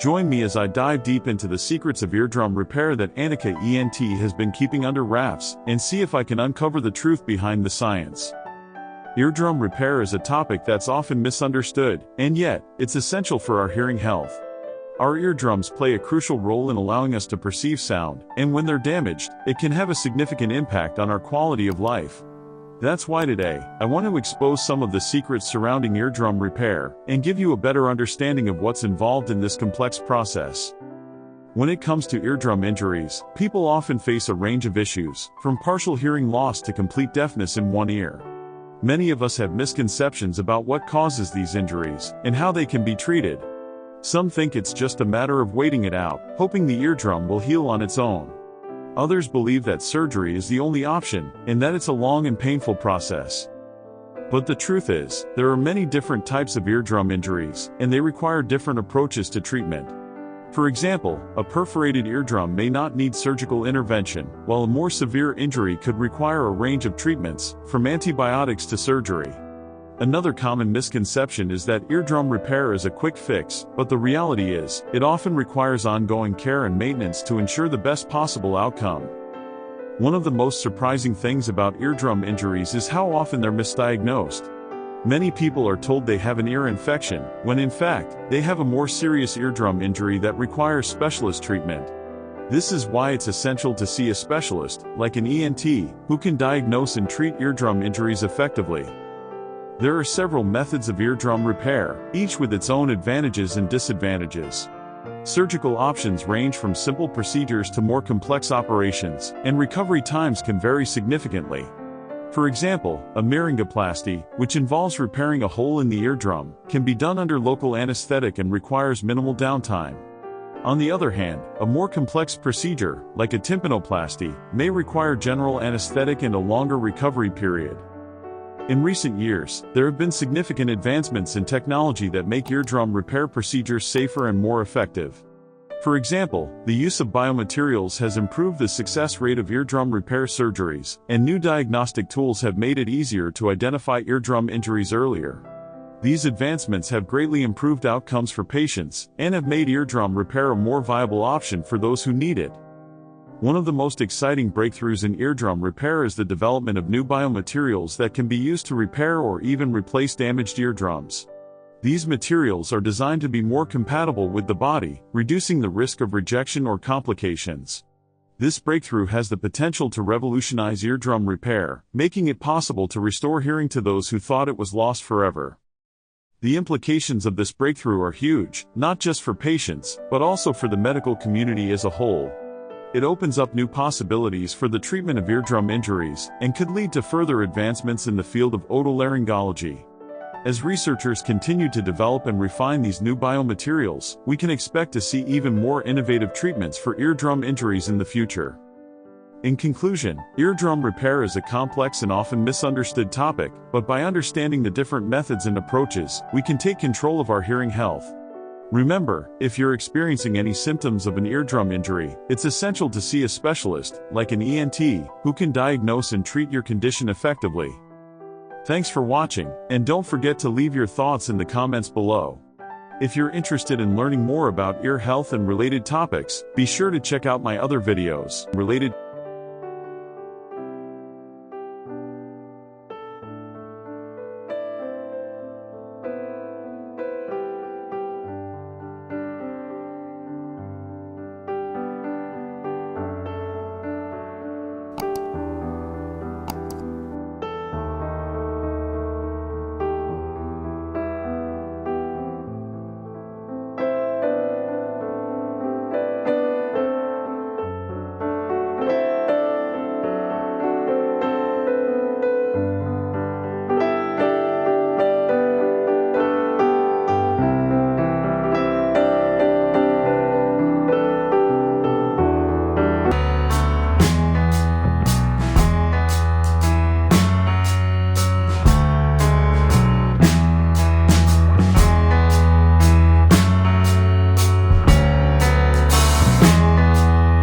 Join me as I dive deep into the secrets of eardrum repair that AnikaENT has been keeping under wraps, and see if I can uncover the truth behind the science. Eardrum repair is a topic that's often misunderstood, and yet, it's essential for our hearing health. Our eardrums play a crucial role in allowing us to perceive sound, and when they're damaged, it can have a significant impact on our quality of life. That's why today, I want to expose some of the secrets surrounding eardrum repair, and give you a better understanding of what's involved in this complex process. When it comes to eardrum injuries, people often face a range of issues, from partial hearing loss to complete deafness in one ear. Many of us have misconceptions about what causes these injuries, and how they can be treated. Some think it's just a matter of waiting it out, hoping the eardrum will heal on its own. Others believe that surgery is the only option, and that it's a long and painful process. But the truth is, there are many different types of eardrum injuries, and they require different approaches to treatment. For example, a perforated eardrum may not need surgical intervention, while a more severe injury could require a range of treatments, from antibiotics to surgery. Another common misconception is that eardrum repair is a quick fix, but the reality is, it often requires ongoing care and maintenance to ensure the best possible outcome. One of the most surprising things about eardrum injuries is how often they're misdiagnosed. Many people are told they have an ear infection, when in fact, they have a more serious eardrum injury that requires specialist treatment. This is why it's essential to see a specialist, like an ENT, who can diagnose and treat eardrum injuries effectively. There are several methods of eardrum repair, each with its own advantages and disadvantages. Surgical options range from simple procedures to more complex operations, and recovery times can vary significantly. For example, a laryngoplasty, which involves repairing a hole in the eardrum, can be done under local anesthetic and requires minimal downtime. On the other hand, a more complex procedure, like a tympanoplasty, may require general anesthetic and a longer recovery period. In recent years, there have been significant advancements in technology that make eardrum repair procedures safer and more effective. For example, the use of biomaterials has improved the success rate of eardrum repair surgeries, and new diagnostic tools have made it easier to identify eardrum injuries earlier. These advancements have greatly improved outcomes for patients, and have made eardrum repair a more viable option for those who need it. One of the most exciting breakthroughs in eardrum repair is the development of new biomaterials that can be used to repair or even replace damaged eardrums. These materials are designed to be more compatible with the body, reducing the risk of rejection or complications. This breakthrough has the potential to revolutionize eardrum repair, making it possible to restore hearing to those who thought it was lost forever. The implications of this breakthrough are huge, not just for patients, but also for the medical community as a whole. It opens up new possibilities for the treatment of eardrum injuries, and could lead to further advancements in the field of otolaryngology. As researchers continue to develop and refine these new biomaterials, we can expect to see even more innovative treatments for eardrum injuries in the future. In conclusion, eardrum repair is a complex and often misunderstood topic, but by understanding the different methods and approaches, we can take control of our hearing health. Remember, if you're experiencing any symptoms of an eardrum injury, it's essential to see a specialist, like an ENT, who can diagnose and treat your condition effectively. Thanks for watching, and don't forget to leave your thoughts in the comments below. If you're interested in learning more about ear health and related topics, be sure to check out my other videos related